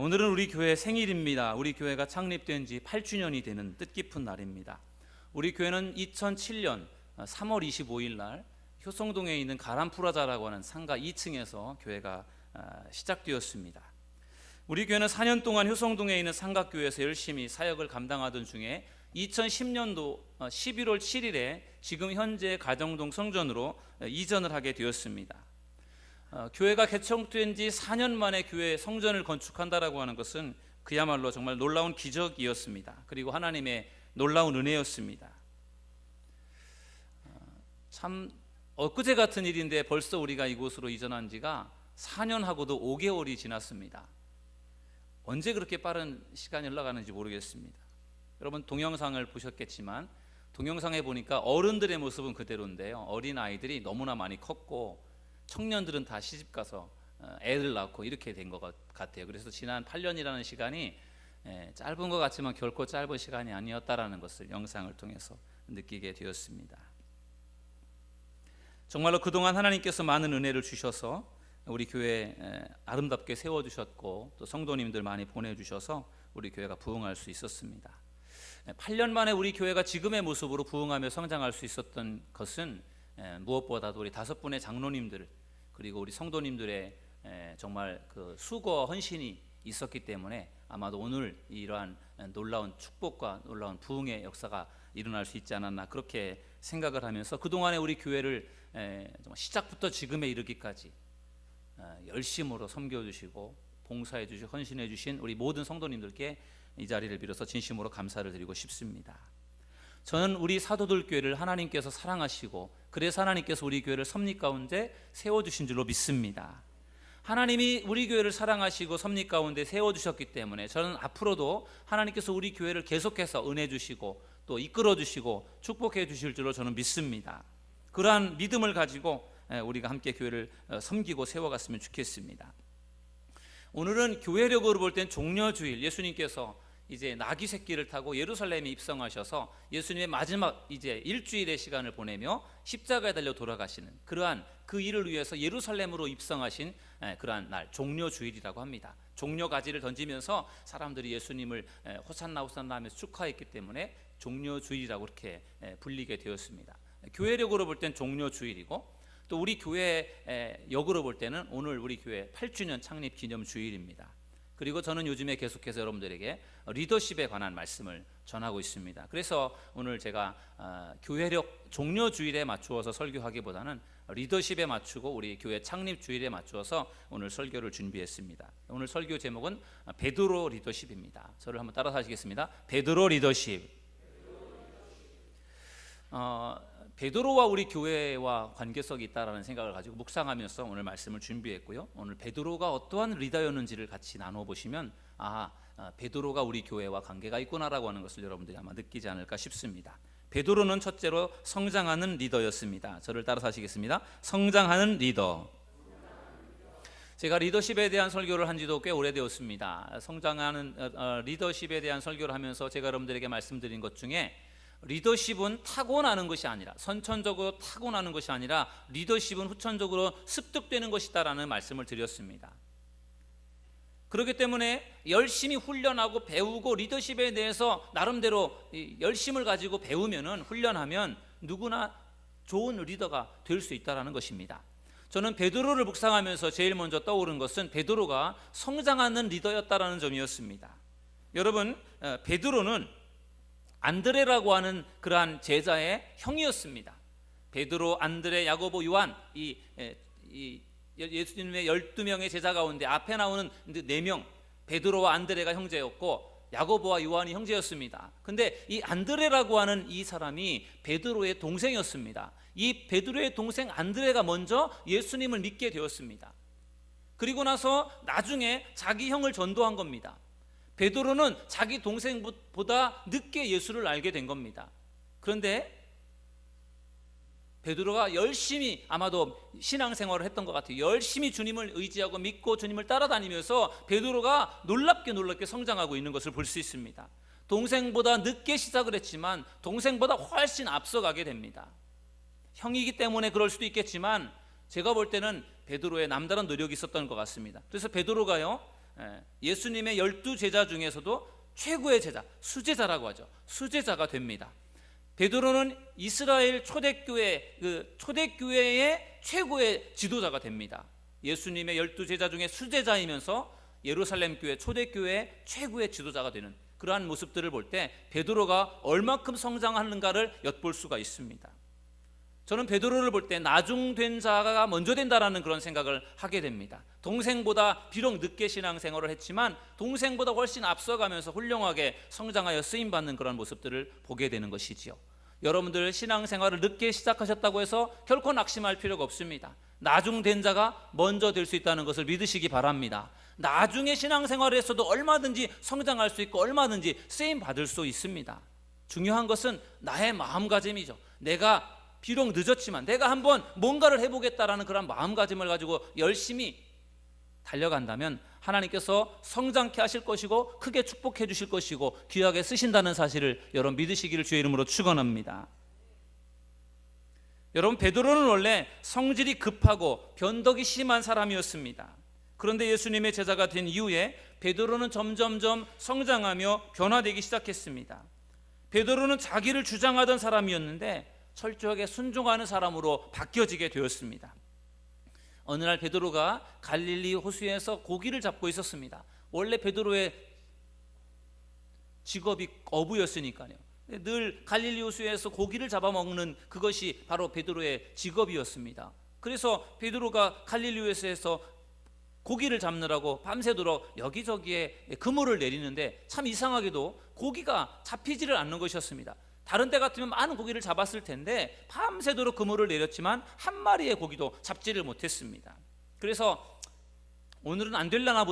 오늘은 우리 교회 생일입니다. 우리 교회가 창립된 지 8주년이 되는 뜻깊은 날입니다. 우리 교회는 2007년 3월 25일 날 효성동에 있는 가람프라자라고 하는 상가 2층에서 교회가 시작되었습니다. 우리 교회는 4년 동안 효성동에 있는 상가교회에서 열심히 사역을 감당하던 중에 2010년도 11월 7일에 지금 현재 가정동 성전으로 이전을 하게 되었습니다. 교회가 개청된 지 4년 만에 교회 성전을 건축한다라고 하는 것은 그야말로 정말 놀라운 기적이었습니다. 그리고 하나님의 놀라운 은혜였습니다. 참 엊그제 같은 일인데 벌써 우리가 이곳으로 이전한 지가 4년하고도 5개월이 지났습니다. 언제 그렇게 빠른 시간이 흘러가는지 모르겠습니다. 여러분 동영상을 보셨겠지만 동영상에 보니까 어른들의 모습은 그대로인데요, 어린 아이들이 너무나 많이 컸고 청년들은 다 시집가서 애를 낳고 이렇게 된 것 같아요. 그래서 지난 8년이라는 시간이 짧은 것 같지만 결코 짧은 시간이 아니었다라는 것을 영상을 통해서 느끼게 되었습니다. 정말로 그동안 하나님께서 많은 은혜를 주셔서 우리 교회 아름답게 세워주셨고 또 성도님들 많이 보내주셔서 우리 교회가 부흥할 수 있었습니다. 8년 만에 우리 교회가 지금의 모습으로 부흥하며 성장할 수 있었던 것은 무엇보다도 우리 5분의 장로님들 그리고 우리 성도님들의 정말 그 수고 헌신이 있었기 때문에 아마도 오늘 이러한 놀라운 축복과 놀라운 부흥의 역사가 일어날 수 있지 않았나 그렇게 생각을 하면서 그동안에 우리 교회를 시작부터 지금에 이르기까지 열심으로 섬겨주시고 봉사해주시고 헌신해주신 우리 모든 성도님들께 이 자리를 빌어서 진심으로 감사를 드리고 싶습니다. 저는 우리 사도들 교회를 하나님께서 사랑하시고 그래서 하나님께서 우리 교회를 섭리 가운데 세워주신 줄로 믿습니다. 하나님이 우리 교회를 사랑하시고 섭리 가운데 세워주셨기 때문에 저는 앞으로도 하나님께서 우리 교회를 계속해서 은혜 주시고 또 이끌어 주시고 축복해 주실 줄로 저는 믿습니다. 그러한 믿음을 가지고 우리가 함께 교회를 섬기고 세워갔으면 좋겠습니다. 오늘은 교회력으로 볼 땐 종려주일, 예수님께서 이제 나귀 새끼를 타고 예루살렘에 입성하셔서 예수님의 마지막 이제 일주일의 시간을 보내며 십자가에 달려 돌아가시는 그러한 그 일을 위해서 예루살렘으로 입성하신 그러한 날 종려주일이라고 합니다. 종려가지를 던지면서 사람들이 예수님을 호산나 호산나 하면서 축하했기 때문에 종려주일이라고 이렇게 불리게 되었습니다. 교회력으로 볼 땐 종려주일이고 또 우리 교회 역으로 볼 때는 오늘 우리 교회 8주년 창립 기념 주일입니다. 그리고 저는 요즘에 계속해서 여러분들에게 리더십에 관한 말씀을 전하고 있습니다. 그래서 오늘 제가 교회력 종려주일에 맞추어서 설교하기보다는 리더십에 맞추고 우리 교회 창립주일에 맞추어서 오늘 설교를 준비했습니다. 오늘 설교 제목은 베드로 리더십입니다. 저를 한번 따라서 하시겠습니다. 베드로 리더십. 베드로와 우리 교회와 관계성이 있다라는 생각을 가지고 묵상하면서 오늘 말씀을 준비했고요. 오늘 베드로가 어떠한 리더였는지를 같이 나눠보시면 베드로가 우리 교회와 관계가 있구나라고 하는 것을 여러분들이 아마 느끼지 않을까 싶습니다. 베드로는 첫째로 성장하는 리더였습니다. 저를 따라서 하시겠습니다. 성장하는 리더. 제가 리더십에 대한 설교를 한 지도 꽤 오래되었습니다. 성장하는 리더십에 대한 설교를 하면서 제가 여러분들에게 말씀드린 것 중에 리더십은 타고나는 것이 아니라 선천적으로 타고나는 것이 아니라 리더십은 후천적으로 습득되는 것이다라는 말씀을 드렸습니다. 그렇기 때문에 열심히 훈련하고 배우고 리더십에 대해서 나름대로 열심을 가지고 배우면은 훈련하면 누구나 좋은 리더가 될 수 있다라는 것입니다. 저는 베드로를 묵상하면서 제일 먼저 떠오른 것은 베드로가 성장하는 리더였다라는 점이었습니다. 여러분, 베드로는 안드레라고 하는 그러한 제자의 형이었습니다. 베드로, 안드레, 야고보, 요한 이 예수님의 12명의 제자 가운데 앞에 나오는 4명 베드로와 안드레가 형제였고 야고보와 요한이 형제였습니다. 근데 이 안드레라고 하는 이 사람이 베드로의 동생이었습니다. 이 베드로의 동생 안드레가 먼저 예수님을 믿게 되었습니다. 그리고 나서 나중에 자기 형을 전도한 겁니다. 베드로는 자기 동생보다 늦게 예수를 알게 된 겁니다. 그런데 베드로가 열심히 아마도 신앙생활을 했던 것 같아요. 열심히 주님을 의지하고 믿고 주님을 따라다니면서 베드로가 놀랍게 성장하고 있는 것을 볼 수 있습니다. 동생보다 늦게 시작을 했지만 동생보다 훨씬 앞서가게 됩니다. 형이기 때문에 그럴 수도 있겠지만 제가 볼 때는 베드로의 남다른 노력이 있었던 것 같습니다. 그래서 베드로가요 예수님의 12제자 중에서도 최고의 제자, 수제자라고 하죠. 수제자가 됩니다. 베드로는 이스라엘 초대교회의 최고의 지도자가 됩니다. 예수님의 12제자 중에 수제자이면서 예루살렘 교회 초대교회의 최고의 지도자가 되는 그러한 모습들을 볼 때 베드로가 얼마큼 성장하는가를 엿볼 수가 있습니다. 저는 베드로를 볼 때 나중된 자가 먼저 된다라는 그런 생각을 하게 됩니다. 동생보다 비록 늦게 신앙생활을 했지만 동생보다 훨씬 앞서가면서 훌륭하게 성장하여 쓰임받는 그런 모습들을 보게 되는 것이지요. 여러분들 신앙생활을 늦게 시작하셨다고 해서 결코 낙심할 필요가 없습니다. 나중된 자가 먼저 될 수 있다는 것을 믿으시기 바랍니다. 나중에 신앙생활을 했어도 얼마든지 성장할 수 있고 얼마든지 쓰임받을 수 있습니다. 중요한 것은 나의 마음가짐이죠. 내가 비록 늦었지만 내가 한번 뭔가를 해보겠다라는 그런 마음가짐을 가지고 열심히 달려간다면 하나님께서 성장케 하실 것이고 크게 축복해 주실 것이고 귀하게 쓰신다는 사실을 여러분 믿으시기를 주의 이름으로 축원합니다. 여러분 베드로는 원래 성질이 급하고 변덕이 심한 사람이었습니다. 그런데 예수님의 제자가 된 이후에 베드로는 점점점 성장하며 변화되기 시작했습니다. 베드로는 자기를 주장하던 사람이었는데 철저하게 순종하는 사람으로 바뀌어지게 되었습니다. 어느 날 베드로가 갈릴리 호수에서 고기를 잡고 있었습니다. 원래 베드로의 직업이 어부였으니까요. 늘 갈릴리 호수에서 고기를 잡아먹는 그것이 바로 베드로의 직업이었습니다. 그래서 베드로가 갈릴리 호수에서 고기를 잡느라고 밤새도록 여기저기에 그물을 내리는데 참 이상하게도 고기가 잡히지를 않는 것이었습니다. 다른 때 같으면 많은 고기를 잡았을 텐데 밤새도록 그물을 내렸지만 한 마리의 고기도 잡지를 못했습니다. 그래서 오늘은 안 되나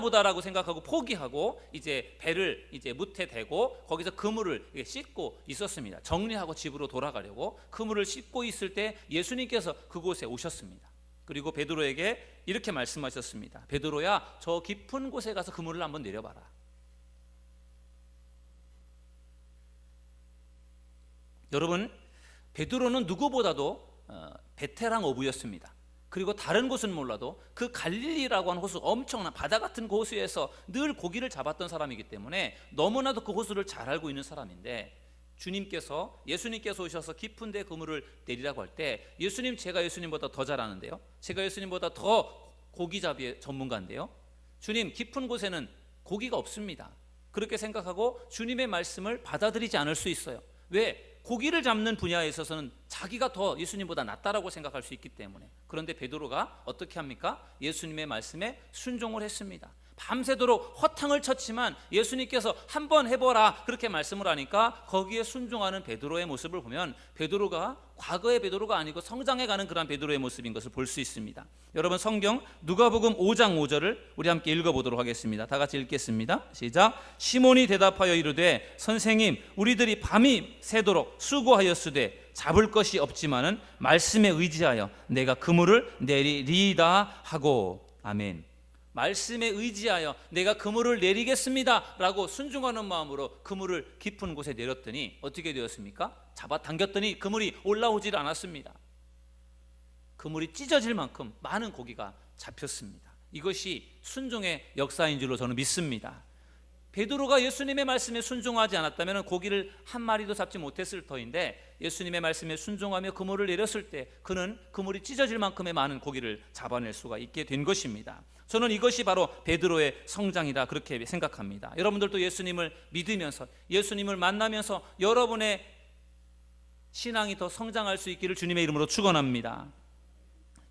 보다라고 생각하고 포기하고 이제 배를 이제 무태 대고 거기서 그물을 씻고 있었습니다. 정리하고 집으로 돌아가려고 그물을 씻고 있을 때 예수님께서 그곳에 오셨습니다. 그리고 베드로에게 이렇게 말씀하셨습니다. 베드로야, 저 깊은 곳에 가서 그물을 한번 내려봐라. 여러분, 베드로는 누구보다도 베테랑 어부였습니다. 그리고 다른 곳은 몰라도 그 갈릴리라고 하는 호수, 엄청난 바다 같은 그 호수에서 늘 고기를 잡았던 사람이기 때문에 너무나도 그 호수를 잘 알고 있는 사람인데 예수님께서 오셔서 깊은 데 그물을 내리라고 할 때 제가 예수님보다 더 잘 아는데요, 제가 예수님보다 더 고기잡이의 전문가인데요, 주님, 깊은 곳에는 고기가 없습니다. 그렇게 생각하고 주님의 말씀을 받아들이지 않을 수 있어요. 왜? 고기를 잡는 분야에 있어서는 자기가 더 예수님보다 낫다라고 생각할 수 있기 때문에. 그런데 베드로가 어떻게 합니까? 예수님의 말씀에 순종을 했습니다. 밤새도록 허탕을 쳤지만 예수님께서 한번 해보라 그렇게 말씀을 하니까 거기에 순종하는 베드로의 모습을 보면 베드로가 과거의 베드로가 아니고 성장해가는 그런 베드로의 모습인 것을 볼 수 있습니다. 여러분, 성경 누가복음 5장 5절을 우리 함께 읽어보도록 하겠습니다. 다 같이 읽겠습니다. 시작. 시몬이 대답하여 이르되 선생님, 우리들이 밤이 새도록 수고하였으되 잡을 것이 없지만은 말씀에 의지하여 내가 그물을 내리리이다 하고. 아멘. 말씀에 의지하여 내가 그물을 내리겠습니다 라고 순종하는 마음으로 그물을 깊은 곳에 내렸더니 어떻게 되었습니까? 잡아당겼더니 그물이 올라오질 않았습니다. 그물이 찢어질 만큼 많은 고기가 잡혔습니다. 이것이 순종의 역사인 줄로 저는 믿습니다. 베드로가 예수님의 말씀에 순종하지 않았다면 고기를 한 마리도 잡지 못했을 터인데 예수님의 말씀에 순종하며 그물을 내렸을 때 그는 그물이 찢어질 만큼의 많은 고기를 잡아낼 수가 있게 된 것입니다. 저는 이것이 바로 베드로의 성장이라 그렇게 생각합니다. 여러분들도 예수님을 믿으면서 예수님을 만나면서 여러분의 신앙이 더 성장할 수 있기를 주님의 이름으로 축원합니다.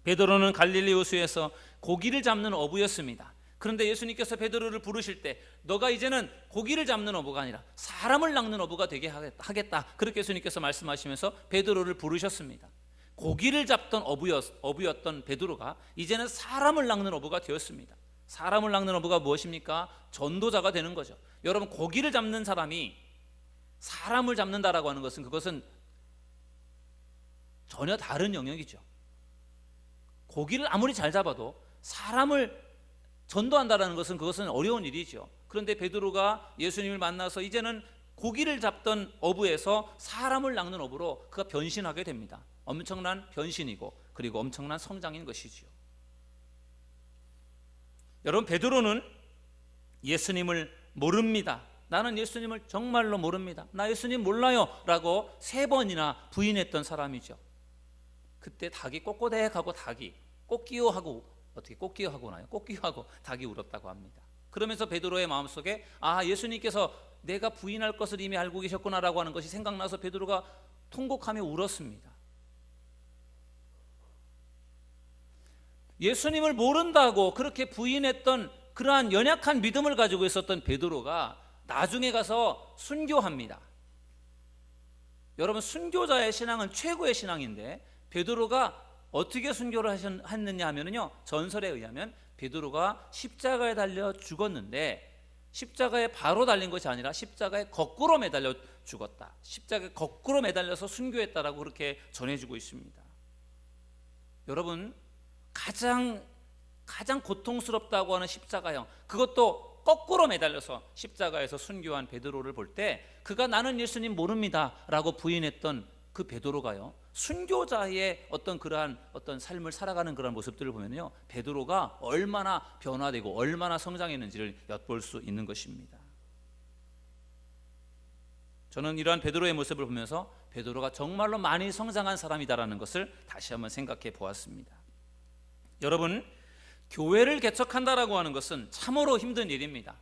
베드로는 갈릴리 호수에서 고기를 잡는 어부였습니다. 그런데 예수님께서 베드로를 부르실 때 너가 이제는 고기를 잡는 어부가 아니라 사람을 낚는 어부가 되게 하겠다 그렇게 예수님께서 말씀하시면서 베드로를 부르셨습니다. 고기를 잡던 어부였던 베드로가 이제는 사람을 낚는 어부가 되었습니다. 사람을 낚는 어부가 무엇입니까? 전도자가 되는 거죠. 여러분, 고기를 잡는 사람이 사람을 잡는다라고 하는 것은 그것은 전혀 다른 영역이죠. 고기를 아무리 잘 잡아도 사람을 전도한다라는 것은 그것은 어려운 일이죠. 그런데 베드로가 예수님을 만나서 이제는 고기를 잡던 어부에서 사람을 낚는 어부로 그가 변신하게 됩니다. 엄청난 변신이고 그리고 엄청난 성장인 것이지요. 여러분, 베드로는 예수님을 모릅니다. 나는 예수님을 정말로 모릅니다. 나 예수님 몰라요 라고 3번이나 부인했던 사람이죠. 그때 닭이 꼬꼬댁하고 닭이 꼬끼요하고, 어떻게 꼬끼요하고 나요? 꼬끼요하고 닭이 울었다고 합니다. 그러면서 베드로의 마음속에 예수님께서 내가 부인할 것을 이미 알고 계셨구나라고 하는 것이 생각나서 베드로가 통곡하며 울었습니다. 예수님을 모른다고 그렇게 부인했던 그러한 연약한 믿음을 가지고 있었던 베드로가 나중에 가서 순교합니다. 여러분, 순교자의 신앙은 최고의 신앙인데 베드로가 어떻게 순교를 했느냐 하면요, 전설에 의하면 베드로가 십자가에 달려 죽었는데 십자가에 바로 달린 것이 아니라 십자가에 거꾸로 매달려 죽었다. 십자가에 거꾸로 매달려서 순교했다라고 그렇게 전해지고 있습니다. 여러분, 가장 고통스럽다고 하는 십자가형, 그것도 거꾸로 매달려서 십자가에서 순교한 베드로를 볼 때 그가 나는 예수님 모릅니다 라고 부인했던 그 베드로가요, 순교자의 그러한 삶을 살아가는 그런 모습들을 보면요, 베드로가 얼마나 변화되고 얼마나 성장했는지를 엿볼 수 있는 것입니다. 저는 이러한 베드로의 모습을 보면서 베드로가 정말로 많이 성장한 사람이다라는 것을 다시 한번 생각해 보았습니다. 여러분, 교회를 개척한다라고 하는 것은 참으로 힘든 일입니다.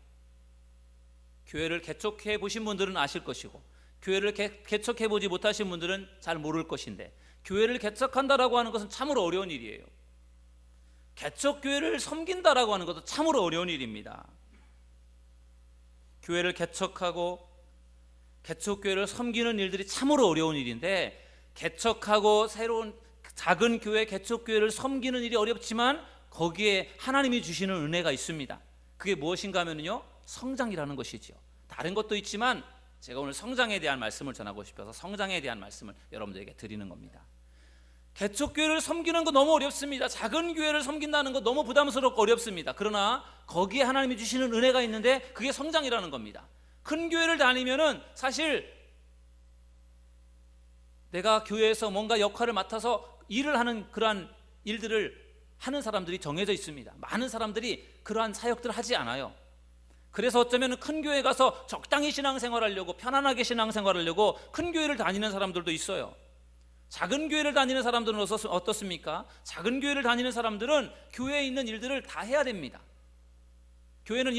교회를 개척해 보신 분들은 아실 것이고, 교회를 개척해 보지 못하신 분들은 잘 모를 것인데, 교회를 개척한다라고 하는 것은 참으로 어려운 일이에요. 개척교회를 섬긴다라고 하는 것도 참으로 어려운 일입니다. 교회를 개척하고 개척교회를 섬기는 일들이 참으로 어려운 일인데, 개척하고 새로운 작은 교회, 개척교회를 섬기는 일이 어렵지만 거기에 하나님이 주시는 은혜가 있습니다. 그게 무엇인가 하면요, 성장이라는 것이죠. 다른 것도 있지만 제가 오늘 성장에 대한 말씀을 전하고 싶어서 성장에 대한 말씀을 여러분들에게 드리는 겁니다. 개척교회를 섬기는 거 너무 어렵습니다. 작은 교회를 섬긴다는 거 너무 부담스럽고 어렵습니다. 그러나 거기에 하나님이 주시는 은혜가 있는데 그게 성장이라는 겁니다. 큰 교회를 다니면은 사실 내가 교회에서 뭔가 역할을 맡아서 일을 하는 그러한 일들을 하는 사람들이 정해져 있습니다. 많은 사람들이 그러한 사역들을 하지 않아요. 그래서 어쩌면 큰 교회 가서 적당히 신앙생활하려고, 편안하게 신앙생활하려고 큰 교회를 다니는 사람들도 있어요. 작은 교회를 다니는 사람들은 어떻습니까? 작은 교회를 다니는 사람들은 교회에 있는 일들을 다 해야 됩니다. 교회는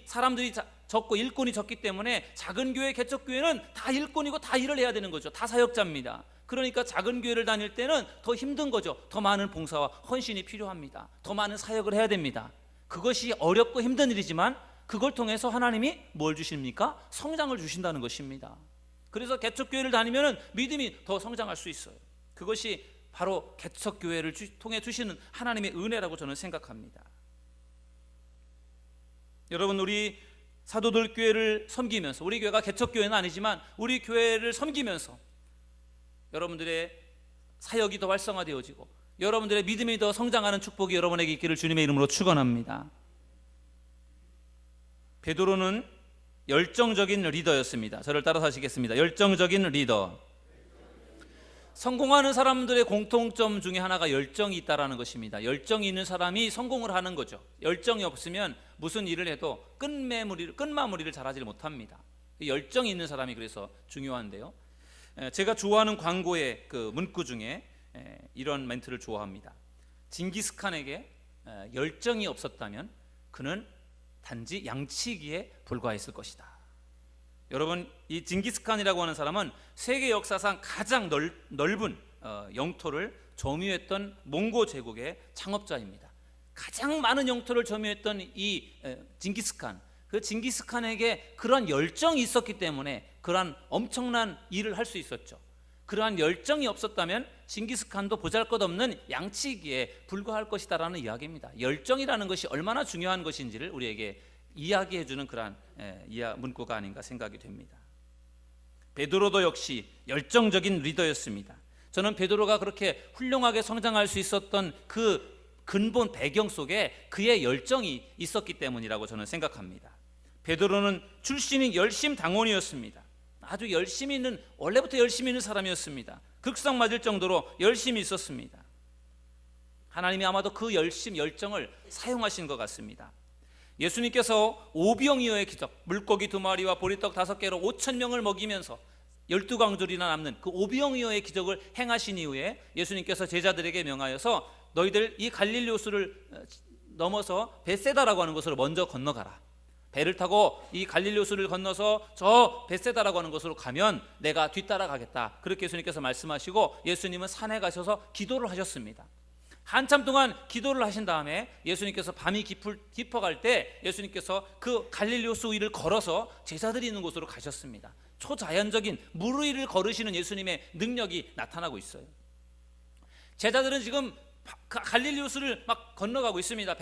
사람들이 적고 일꾼이 적기 때문에 작은 교회, 개척교회는 다 일꾼이고 다 일을 해야 되는 거죠. 다 사역자입니다. 그러니까 작은 교회를 다닐 때는 더 힘든 거죠. 더 많은 봉사와 헌신이 필요합니다. 더 많은 사역을 해야 됩니다. 그것이 어렵고 힘든 일이지만 그걸 통해서 하나님이 뭘 주십니까? 성장을 주신다는 것입니다. 그래서 개척교회를 다니면 믿음이 더 성장할 수 있어요. 그것이 바로 개척교회를 통해 주시는 하나님의 은혜라고 저는 생각합니다. 여러분, 우리 사도들 교회를 섬기면서, 우리 교회가 개척교회는 아니지만 우리 교회를 섬기면서 여러분들의 사역이 더 활성화되어지고 여러분들의 믿음이 더 성장하는 축복이 여러분에게 있기를 주님의 이름으로 축원합니다. 베드로는 열정적인 리더였습니다. 저를 따라서 하시겠습니다. 열정적인 리더. 성공하는 사람들의 공통점 중에 하나가 열정이 있다라는 것입니다. 열정이 있는 사람이 성공을 하는 거죠. 열정이 없으면 무슨 일을 해도 끝마무리를 잘하지 못합니다. 열정이 있는 사람이 그래서 중요한데요. 제가 좋아하는 광고의 그 문구 중에 이런 멘트를 좋아합니다. 징기스칸에게 열정이 없었다면 그는 단지 양치기에 불과했을 것이다. 여러분, 이 징기스칸이라고 하는 사람은 세계 역사상 가장 넓은 영토를 점유했던 몽고 제국의 창업자입니다. 가장 많은 영토를 점유했던 이 징기스칸, 그 징기스칸에게 그러한 열정이 있었기 때문에 그러한 엄청난 일을 할 수 있었죠. 그러한 열정이 없었다면 징기스칸도 보잘것없는 양치기에 불과할 것이다라는 이야기입니다. 열정이라는 것이 얼마나 중요한 것인지를 우리에게 이야기해주는 그러한 문구가 아닌가 생각이 됩니다. 베드로도 역시 열정적인 리더였습니다. 저는 베드로가 그렇게 훌륭하게 성장할 수 있었던 그 근본 배경 속에 그의 열정이 있었기 때문이라고 저는 생각합니다. 베드로는 출신이 열심 당원이었습니다. 아주 열심히 있는, 원래부터 열심히 있는 사람이었습니다. 극상 맞을 정도로 열심히 있었습니다. 하나님이 아마도 그 열정을 사용하신 것 같습니다. 예수님께서 오병이어의 기적, 물고기 2마리와 보리떡 5개로 5,000명을 먹이면서 12광줄이나 남는 그 오병이어의 기적을 행하신 이후에 예수님께서 제자들에게 명하여서 너희들 이 갈릴리 호수를 넘어서 벳세다라고 하는 곳으로 먼저 건너가라. 배를 타고 이 갈릴리 호수를 건너서 저 벳세다라고 하는 곳으로 가면 내가 뒤따라가겠다. 그렇게 예수님께서 말씀하시고 예수님은 산에 가셔서 기도를 하셨습니다. 한참 동안 기도를 하신 다음에 예수님께서 밤이 깊어갈 때 예수님께서 그 갈릴리 호수 위를 걸어서 제자들이 있는 곳으로 가셨습니다. 초자연적인 물 위를 걸으시는 예수님의 능력이 나타나고 있어요. 제자들은 지금 갈릴리 호수를 막 건너가고 있습니다.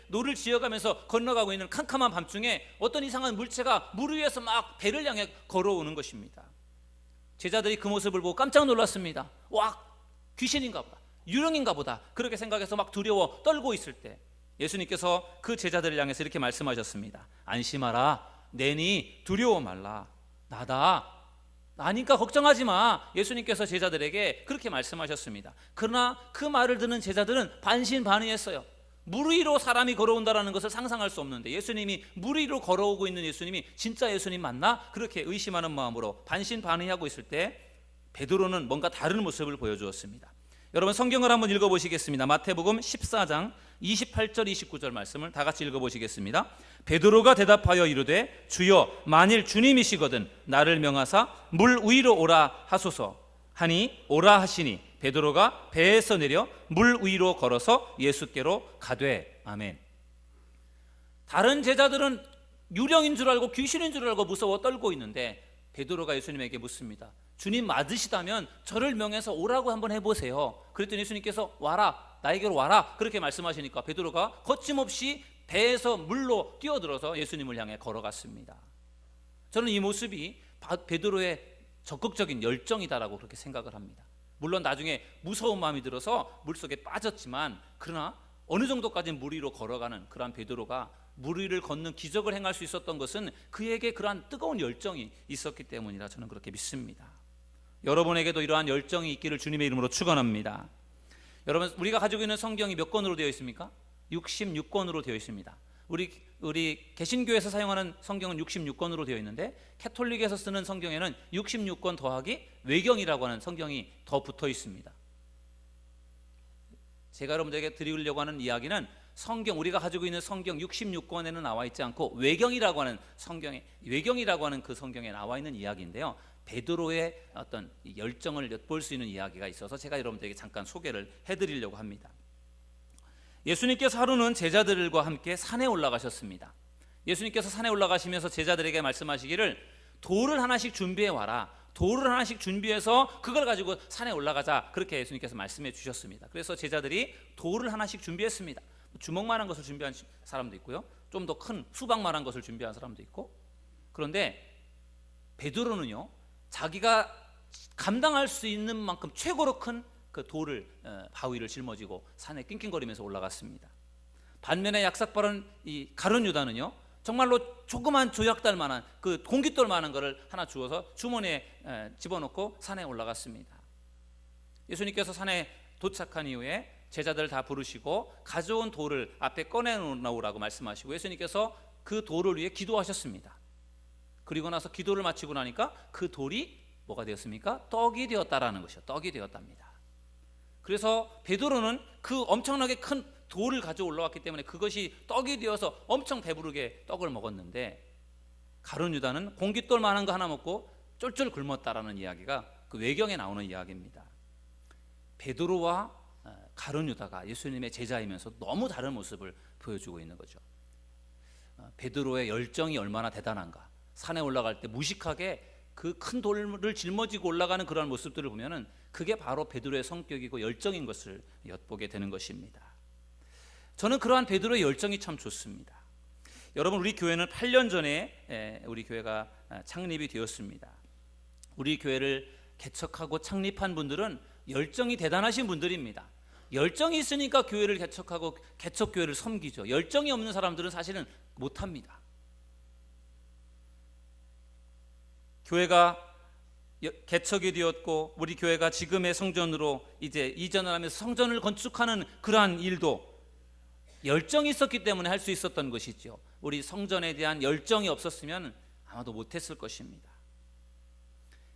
노를 지어가면서 건너가고 있는 캄캄한 밤중에 어떤 이상한 물체가 물 위에서 막 배를 향해 걸어오는 것입니다. 제자들이 그 모습을 보고 깜짝 놀랐습니다. 와, 귀신인가 보다, 유령인가 보다, 그렇게 생각해서 막 두려워 떨고 있을 때 예수님께서 그 제자들을 향해서 이렇게 말씀하셨습니다. 안심하라, 내니 두려워 말라, 나니까 걱정하지 마. 예수님께서 제자들에게 그렇게 말씀하셨습니다. 그러나 그 말을 듣는 제자들은 반신반의했어요. 물 위로 사람이 걸어온다는 것을 상상할 수 없는데 예수님이 물 위로 걸어오고 있는 예수님이 진짜 예수님 맞나? 그렇게 의심하는 마음으로 반신반의하고 있을 때 베드로는 뭔가 다른 모습을 보여주었습니다. 여러분 성경을 한번 읽어보시겠습니다. 마태복음 14장 28절 29절 말씀을 다 같이 읽어보시겠습니다. 베드로가 대답하여 이르되 주여 만일 주님이시거든 나를 명하사 물 위로 오라 하소서 하니 오라 하시니 베드로가 배에서 내려 물 위로 걸어서 예수께로 가되 아멘. 다른 제자들은 유령인 줄 알고 귀신인 줄 알고 무서워 떨고 있는데 베드로가 예수님에게 묻습니다. 주님 맞으시다면 저를 명해서 오라고 한번 해보세요. 그랬더니 예수님께서 와라, 나에게로 와라, 그렇게 말씀하시니까 베드로가 거침없이 배에서 물로 뛰어들어서 예수님을 향해 걸어갔습니다. 저는 이 모습이 베드로의 적극적인 열정이다라고 그렇게 생각을 합니다. 물론 나중에 무서운 마음이 들어서 물속에 빠졌지만 그러나 어느 정도까지는 물 위로 걸어가는 그러한 베드로가 물 위를 걷는 기적을 행할 수 있었던 것은 그에게 그러한 뜨거운 열정이 있었기 때문이라 저는 그렇게 믿습니다. 여러분에게도 이러한 열정이 있기를 주님의 이름으로 축원합니다. 여러분 우리가 가지고 있는 성경이 몇 권으로 되어 있습니까? 66권으로 되어 있습니다. 우리 개신교에서 사용하는 성경은 66권으로 되어 있는데 캐톨릭에서 쓰는 성경에는 66권 더하기 외경이라고 하는 성경이 더 붙어 있습니다. 제가 여러분들에게 드리려고 하는 이야기는 성경, 우리가 가지고 있는 성경 66권에는 나와 있지 않고 외경이라고 하는 외경이라고 하는 그 성경에 나와 있는 이야기인데요. 베드로의 어떤 열정을 엿볼 수 있는 이야기가 있어서 제가 여러분들에게 잠깐 소개를 해드리려고 합니다. 예수님께서 하루는 제자들과 함께 산에 올라가셨습니다. 예수님께서 산에 올라가시면서 제자들에게 말씀하시기를 돌을 하나씩 준비해 와라. 돌을 하나씩 준비해서 그걸 가지고 산에 올라가자. 그렇게 예수님께서 말씀해 주셨습니다. 그래서 제자들이 돌을 하나씩 준비했습니다. 주먹만한 것을 준비한 사람도 있고요, 좀 더 큰 수박만한 것을 준비한 사람도 있고. 그런데 베드로는요, 자기가 감당할 수 있는 만큼 최고로 큰 그 돌을 바위를 짊어지고 산에 낑낑거리면서 올라갔습니다. 반면에 약삭빠른 이 가룟 유다는요, 정말로 조그만 조약달 만한 그 공깃돌 만한 거를 하나 주어서 주머니에 집어넣고 산에 올라갔습니다. 예수님께서 산에 도착한 이후에 제자들 다 부르시고 가져온 돌을 앞에 꺼내놓으라고 말씀하시고 예수님께서 그 돌을 위해 기도하셨습니다. 그리고 나서 기도를 마치고 나니까 그 돌이 뭐가 되었습니까? 떡이 되었다라는 것이요, 떡이 되었답니다. 그래서 베드로는 그 엄청나게 큰 돌을 가져 올라왔기 때문에 그것이 떡이 되어서 엄청 배부르게 떡을 먹었는데 가룟 유다는 공깃돌 만한 거 하나 먹고 쫄쫄 굶었다라는 이야기가 그 외경에 나오는 이야기입니다. 베드로와 가룟 유다가 예수님의 제자이면서 너무 다른 모습을 보여주고 있는 거죠. 베드로의 열정이 얼마나 대단한가. 산에 올라갈 때 무식하게 그 큰 돌을 짊어지고 올라가는 그런 모습들을 보면은 그게 바로 베드로의 성격이고 열정인 것을 엿보게 되는 것입니다. 저는 그러한 베드로의 열정이 참 좋습니다. 여러분 우리 교회는 8년 전에 우리 교회가 창립이 되었습니다. 우리 교회를 개척하고 창립한 분들은 열정이 대단하신 분들입니다. 열정이 있으니까 교회를 개척하고 개척교회를 섬기죠. 열정이 없는 사람들은 사실은 못합니다. 교회가 개척이 되었고 우리 교회가 지금의 성전으로 이제 이전을 하면서 성전을 건축하는 그러한 일도 열정이 있었기 때문에 할 수 있었던 것이죠. 우리 성전에 대한 열정이 없었으면 아마도 못했을 것입니다.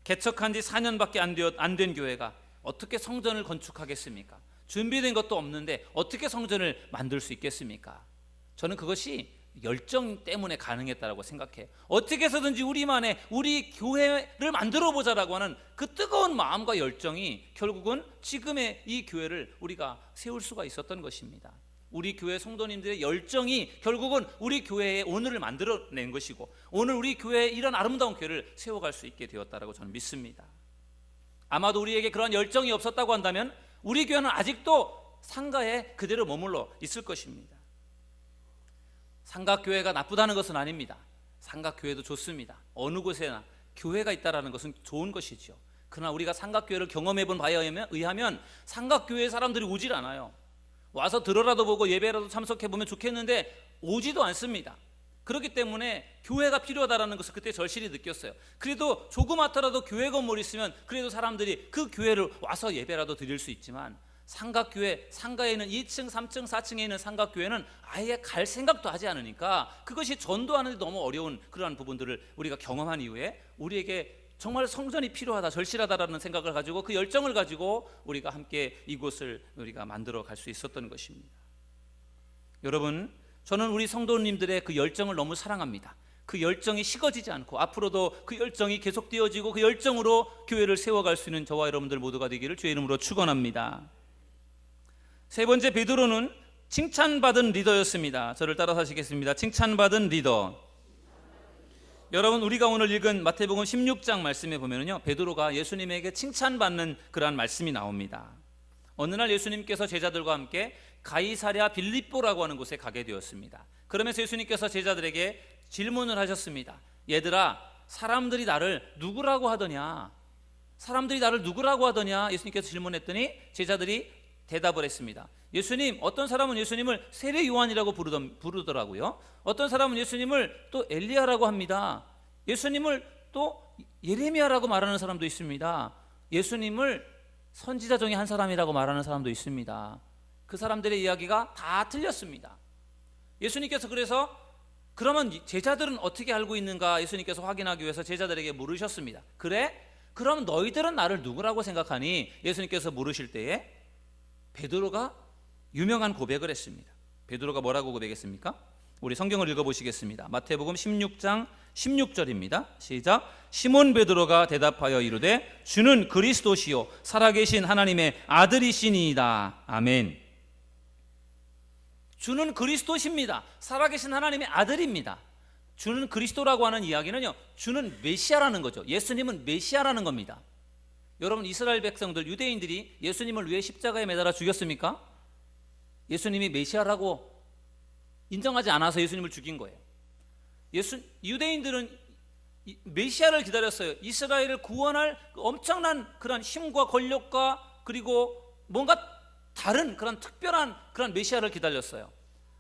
개척한 지 4년밖에 안 된 교회가 어떻게 성전을 건축하겠습니까? 준비된 것도 없는데 어떻게 성전을 만들 수 있겠습니까? 저는 그것이 열정 때문에 가능했다고 생각해요. 어떻게 해서든지 우리만의 우리 교회를 만들어 보자라고 하는 그 뜨거운 마음과 열정이 결국은 지금의 이 교회를 우리가 세울 수가 있었던 것입니다. 우리 교회 성도님들의 열정이 결국은 우리 교회의 오늘을 만들어낸 것이고, 오늘 우리 교회에 이런 아름다운 교회를 세워갈 수 있게 되었다라고 저는 믿습니다. 아마도 우리에게 그런 열정이 없었다고 한다면 우리 교회는 아직도 상가에 그대로 머물러 있을 것입니다. 삼각교회가 나쁘다는 것은 아닙니다. 삼각교회도 좋습니다. 어느 곳에나 교회가 있다는 것은 좋은 것이죠. 그러나 우리가 삼각교회를 경험해 본 바에 의하면 삼각교회 사람들이 오질 않아요. 와서 들어라도 보고 예배라도 참석해 보면 좋겠는데 오지도 않습니다. 그렇기 때문에 교회가 필요하다는 것을 그때 절실히 느꼈어요. 그래도 조그맣더라도 교회 건물이 있으면 그래도 사람들이 그 교회를 와서 예배라도 드릴 수 있지만, 삼각교회, 상가에 있는 2층, 3층, 4층에 있는 삼각교회는 아예 갈 생각도 하지 않으니까 그것이 전도하는 데 너무 어려운 그러한 부분들을 우리가 경험한 이후에 우리에게 정말 성전이 필요하다, 절실하다라는 생각을 가지고 그 열정을 가지고 우리가 함께 이곳을 우리가 만들어 갈 수 있었던 것입니다. 여러분, 저는 우리 성도님들의 그 열정을 너무 사랑합니다. 그 열정이 식어지지 않고 앞으로도 그 열정이 계속되어지고 그 열정으로 교회를 세워갈 수 있는 저와 여러분들 모두가 되기를 주의 이름으로 축원합니다. 세 번째, 베드로는 칭찬받은 리더였습니다. 저를 따라서 하시겠습니다. 칭찬받은 리더. 여러분, 우리가 오늘 읽은 마태복음 16장 말씀에 보면요, 베드로가 예수님에게 칭찬받는 그러한 말씀이 나옵니다. 어느 날 예수님께서 제자들과 함께 가이사랴 빌립보라고 하는 곳에 가게 되었습니다. 그러면서 예수님께서 제자들에게 질문을 하셨습니다. 얘들아, 사람들이 나를 누구라고 하더냐? 사람들이 나를 누구라고 하더냐? 예수님께서 질문했더니 제자들이 대답을 했습니다. 예수님, 어떤 사람은 예수님을 세례 요한이라고 부르더라고요. 어떤 사람은 예수님을 또 엘리야라고 합니다. 예수님을 또 예레미야라고 말하는 사람도 있습니다. 예수님을 선지자 중에 한 사람이라고 말하는 사람도 있습니다. 그 사람들의 이야기가 다 틀렸습니다. 예수님께서 그래서 그러면 제자들은 어떻게 알고 있는가 예수님께서 확인하기 위해서 제자들에게 물으셨습니다. 그래? 그럼 너희들은 나를 누구라고 생각하니? 예수님께서 물으실 때에 베드로가 유명한 고백을 했습니다. 베드로가 뭐라고 고백했습니까? 우리 성경을 읽어보시겠습니다. 마태복음 16장 16절입니다. 시작. 시몬 베드로가 대답하여 이르되 주는 그리스도시요 살아계신 하나님의 아들이시니이다. 아멘. 주는 그리스도십니다. 살아계신 하나님의 아들입니다. 주는 그리스도라고 하는 이야기는요, 주는 메시아라는 거죠. 예수님은 메시아라는 겁니다. 여러분, 이스라엘 백성들, 유대인들이 예수님을 왜 십자가에 매달아 죽였습니까? 예수님이 메시아라고 인정하지 않아서 예수님을 죽인 거예요. 유대인들은 메시아를 기다렸어요. 이스라엘을 구원할 엄청난 그런 힘과 권력과 그리고 뭔가 다른 그런 특별한 그런 메시아를 기다렸어요.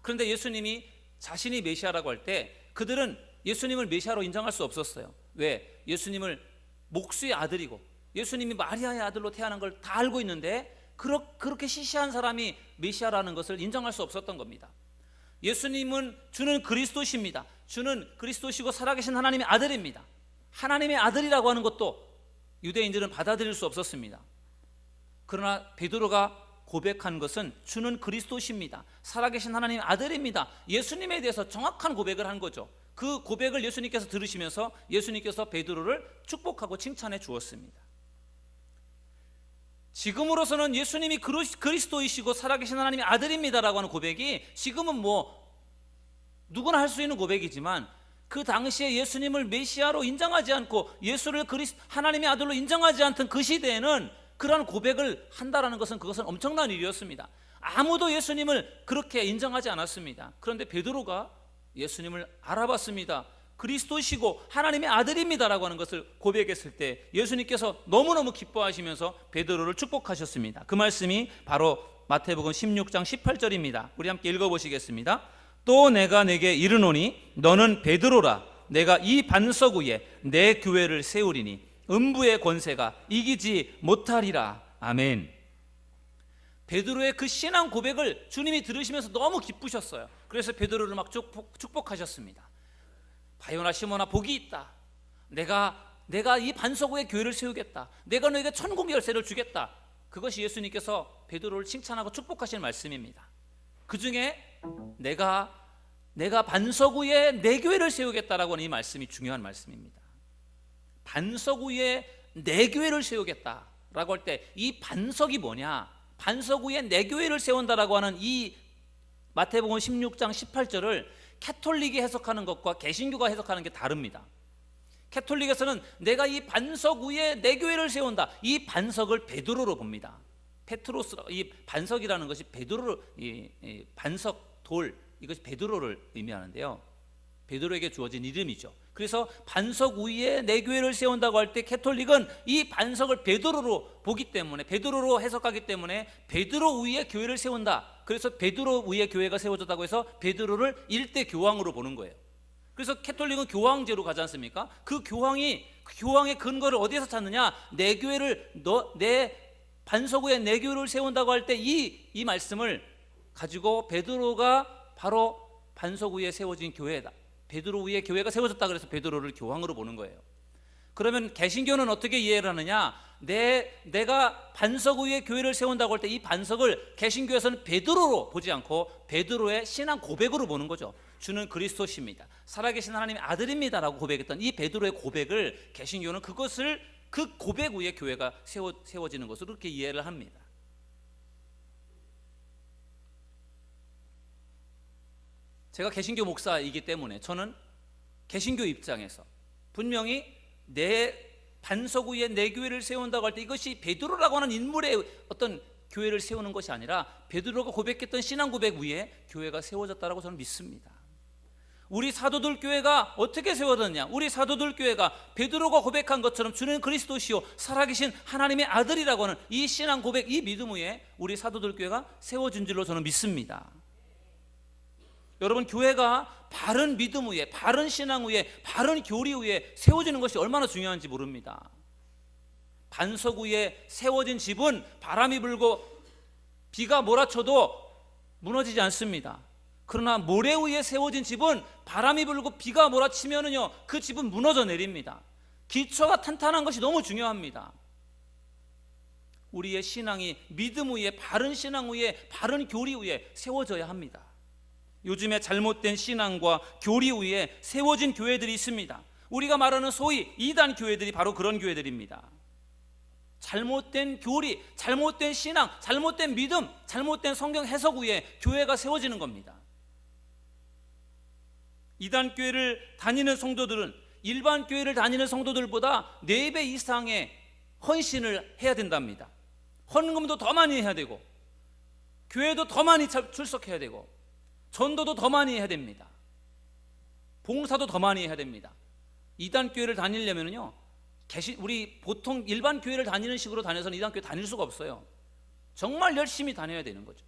그런데 예수님이 자신이 메시아라고 할 때 그들은 예수님을 메시아로 인정할 수 없었어요. 왜? 예수님을 목수의 아들이고 예수님이 마리아의 아들로 태어난 걸 다 알고 있는데 그렇게 시시한 사람이 메시아라는 것을 인정할 수 없었던 겁니다. 예수님은 주는 그리스도십니다. 주는 그리스도시고 살아계신 하나님의 아들입니다. 하나님의 아들이라고 하는 것도 유대인들은 받아들일 수 없었습니다. 그러나 베드로가 고백한 것은 주는 그리스도십니다. 살아계신 하나님의 아들입니다. 예수님에 대해서 정확한 고백을 한 거죠. 그 고백을 예수님께서 들으시면서 예수님께서 베드로를 축복하고 칭찬해 주었습니다. 지금으로서는 예수님이 그리스도이시고 살아계신 하나님의 아들입니다라고 하는 고백이 지금은 뭐 누구나 할 수 있는 고백이지만 그 당시에 예수님을 메시아로 인정하지 않고 예수를 하나님의 아들로 인정하지 않던 그 시대에는 그런 고백을 한다라는 것은 그것은 엄청난 일이었습니다. 아무도 예수님을 그렇게 인정하지 않았습니다. 그런데 베드로가 예수님을 알아봤습니다. 그리스도시고 하나님의 아들입니다라고 하는 것을 고백했을 때 예수님께서 너무너무 기뻐하시면서 베드로를 축복하셨습니다. 그 말씀이 바로 마태복음 16장 18절입니다. 우리 함께 읽어보시겠습니다. 또 내가 내게 이르노니 너는 베드로라. 내가 이 반석 위에 내 교회를 세우리니 음부의 권세가 이기지 못하리라. 아멘. 베드로의 그 신앙 고백을 주님이 들으시면서 너무 기쁘셨어요. 그래서 베드로를 막 축복하셨습니다. 바요나 시몬아, 복이 있다. 내가 이 반석 위에 교회를 세우겠다. 내가 너에게 천국 열쇠를 주겠다. 그것이 예수님께서 베드로를 칭찬하고 축복하신 말씀입니다. 그 중에 내가 반석 위에 내 교회를 세우겠다라고 하는 이 말씀이 중요한 말씀입니다. 반석 위에 내 교회를 세우겠다라고 할 때 이 반석이 뭐냐? 반석 위에 내 교회를 세운다라고 하는 이 마태복음 16장 18절을 캐톨릭이 해석하는 것과 개신교가 해석하는 게 다릅니다. 캐톨릭에서는 내가 이 반석 위에 내 교회를 세운다. 이 반석을 베드로로 봅니다. 페트로스, 이 반석이라는 것이 베드로, 이 반석, 돌, 이것이 베드로를 의미하는데요. 베드로에게 주어진 이름이죠. 그래서 반석 위에 내 교회를 세운다고 할 때 캐톨릭은 이 반석을 베드로로 보기 때문에, 베드로로 해석하기 때문에 베드로 위에 교회를 세운다. 그래서 베드로 위에 교회가 세워졌다고 해서 베드로를 일대 교황으로 보는 거예요. 그래서 캐톨릭은 교황제로 가지 않습니까? 그 교황의 근거를 어디에서 찾느냐? 내 교회를 내 반석 위에 내 교회를 세운다고 할 때 이 말씀을 가지고 베드로가 바로 반석 위에 세워진 교회다. 베드로 위에 교회가 세워졌다 그래서 베드로를 교황으로 보는 거예요. 그러면 개신교는 어떻게 이해를 하느냐? 내가 반석 위에 교회를 세운다고 할 때 이 반석을 개신교에서는 베드로로 보지 않고 베드로의 신앙 고백으로 보는 거죠. 주는 그리스도십니다. 살아계신 하나님의 아들입니다라고 고백했던 이 베드로의 고백을 개신교는 그 고백 위에 교회가 세워지는 것으로 그렇게 이해를 합니다. 제가 개신교 목사이기 때문에 저는 개신교 입장에서 분명히 내 반석 위에 내 교회를 세운다고 할 때 이것이 베드로라고 하는 인물의 어떤 교회를 세우는 것이 아니라 베드로가 고백했던 신앙 고백 위에 교회가 세워졌다고 저는 믿습니다. 우리 사도들 교회가 어떻게 세워졌냐? 우리 사도들 교회가 베드로가 고백한 것처럼 주는 그리스도시요 살아계신 하나님의 아들이라고 하는 이 신앙 고백, 이 믿음 위에 우리 사도들 교회가 세워진 줄로 저는 믿습니다. 여러분, 교회가 바른 믿음 위에, 바른 신앙 위에, 바른 교리 위에 세워지는 것이 얼마나 중요한지 모릅니다. 반석 위에 세워진 집은 바람이 불고 비가 몰아쳐도 무너지지 않습니다. 그러나 모래 위에 세워진 집은 바람이 불고 비가 몰아치면은요, 그 집은 무너져 내립니다. 기초가 탄탄한 것이 너무 중요합니다. 우리의 신앙이 믿음 위에, 바른 신앙 위에, 바른 교리 위에 세워져야 합니다. 요즘에 잘못된 신앙과 교리 위에 세워진 교회들이 있습니다. 우리가 말하는 소위 이단 교회들이 바로 그런 교회들입니다. 잘못된 교리, 잘못된 신앙, 잘못된 믿음, 잘못된 성경 해석 위에 교회가 세워지는 겁니다. 이단 교회를 다니는 성도들은 일반 교회를 다니는 성도들보다 4배 이상의 헌신을 해야 된답니다. 헌금도 더 많이 해야 되고, 교회도 더 많이 출석해야 되고, 전도도 더 많이 해야 됩니다. 봉사도 더 많이 해야 됩니다. 이단 교회를 다니려면요, 우리 보통 일반 교회를 다니는 식으로 다녀서는 이단 교회 다닐 수가 없어요. 정말 열심히 다녀야 되는 거죠.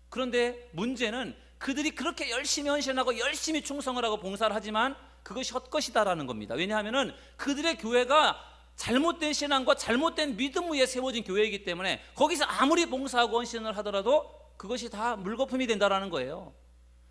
그런데 문제는 그들이 그렇게 열심히 헌신하고 열심히 충성을 하고 봉사를 하지만 그것이 헛것이다라는 겁니다. 왜냐하면 그들의 교회가 잘못된 신앙과 잘못된 믿음 위에 세워진 교회이기 때문에 거기서 아무리 봉사하고 헌신을 하더라도 그것이 다 물거품이 된다라는 거예요.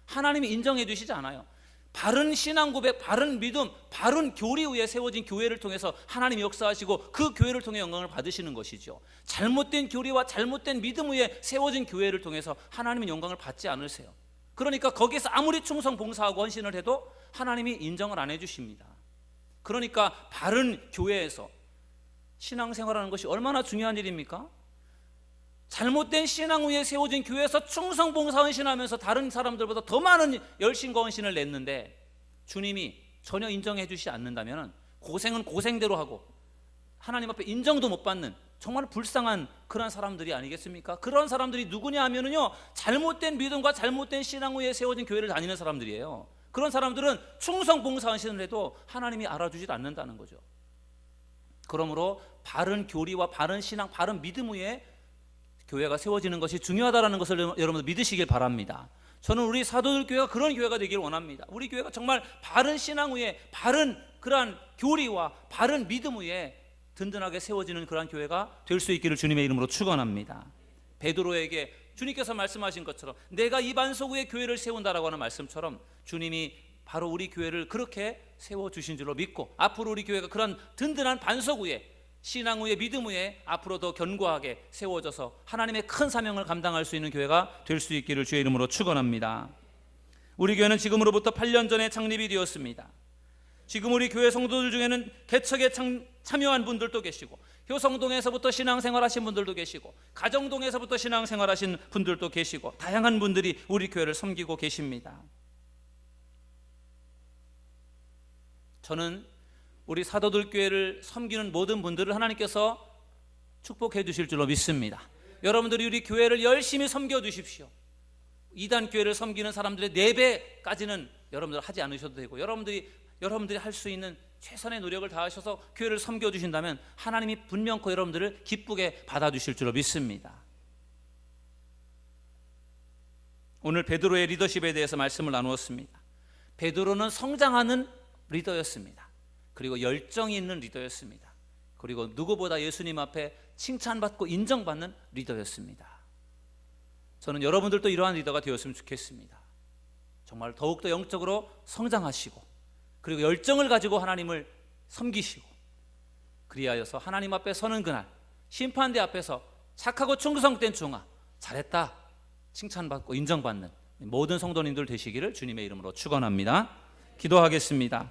하나님이 인정해 주시지 않아요. 바른 신앙 고백, 바른 믿음, 바른 교리 위에 세워진 교회를 통해서 하나님이 역사하시고 그 교회를 통해 영광을 받으시는 것이죠. 잘못된 교리와 잘못된 믿음 위에 세워진 교회를 통해서 하나님은 영광을 받지 않으세요. 그러니까 거기서 아무리 충성 봉사하고 헌신을 해도 하나님이 인정을 안 해주십니다. 그러니까 바른 교회에서 신앙생활하는 것이 얼마나 중요한 일입니까? 잘못된 신앙 위에 세워진 교회에서 충성 봉사 헌신하면서 다른 사람들보다 더 많은 열심과 헌신을 냈는데 주님이 전혀 인정해 주시지 않는다면 고생은 고생대로 하고 하나님 앞에 인정도 못 받는 정말 불쌍한 그런 사람들이 아니겠습니까? 그런 사람들이 누구냐 하면은요, 잘못된 믿음과 잘못된 신앙 위에 세워진 교회를 다니는 사람들이에요. 그런 사람들은 충성 봉사 헌신을 해도 하나님이 알아주지 않는다는 거죠. 그러므로 바른 교리와 바른 신앙, 바른 믿음 위에 교회가 세워지는 것이 중요하다는 것을 여러분들 믿으시길 바랍니다. 저는 우리 사도들 교회가 그런 교회가 되기를 원합니다. 우리 교회가 정말 바른 신앙 위에, 바른 그러한 교리와 바른 믿음 위에 든든하게 세워지는 그러한 교회가 될 수 있기를 주님의 이름으로 축원합니다. 베드로에게 주님께서 말씀하신 것처럼 내가 이 반석 위에 교회를 세운다라고 하는 말씀처럼 주님이 바로 우리 교회를 그렇게 세워주신 줄로 믿고 앞으로 우리 교회가 그런 든든한 반석 위에 신앙 위에 믿음 위에 앞으로 더 견고하게 세워져서 하나님의 큰 사명을 감당할 수 있는 교회가 될 수 있기를 주의 이름으로 축원합니다. 우리 교회는 지금으로부터 8년 전에 창립이 되었습니다. 지금 우리 교회 성도들 중에는 개척에 참여한 분들도 계시고 효성동에서부터 신앙생활하신 분들도 계시고 가정동에서부터 신앙생활하신 분들도 계시고 다양한 분들이 우리 교회를 섬기고 계십니다. 저는 우리 사도들 교회를 섬기는 모든 분들을 하나님께서 축복해 주실 줄로 믿습니다. 여러분들이 우리 교회를 열심히 섬겨 주십시오. 이단 교회를 섬기는 사람들의 4배까지는 여러분들 하지 않으셔도 되고 여러분들이 할 수 있는 최선의 노력을 다하셔서 교회를 섬겨 주신다면 하나님이 분명코 여러분들을 기쁘게 받아주실 줄로 믿습니다. 오늘 베드로의 리더십에 대해서 말씀을 나누었습니다. 베드로는 성장하는 리더였습니다. 그리고 열정이 있는 리더였습니다. 그리고 누구보다 예수님 앞에 칭찬받고 인정받는 리더였습니다. 저는 여러분들도 이러한 리더가 되었으면 좋겠습니다. 정말 더욱더 영적으로 성장하시고 그리고 열정을 가지고 하나님을 섬기시고 그리하여서 하나님 앞에 서는 그날 심판대 앞에서 착하고 충성된 종아 잘했다 칭찬받고 인정받는 모든 성도님들 되시기를 주님의 이름으로 축원합니다. 기도하겠습니다.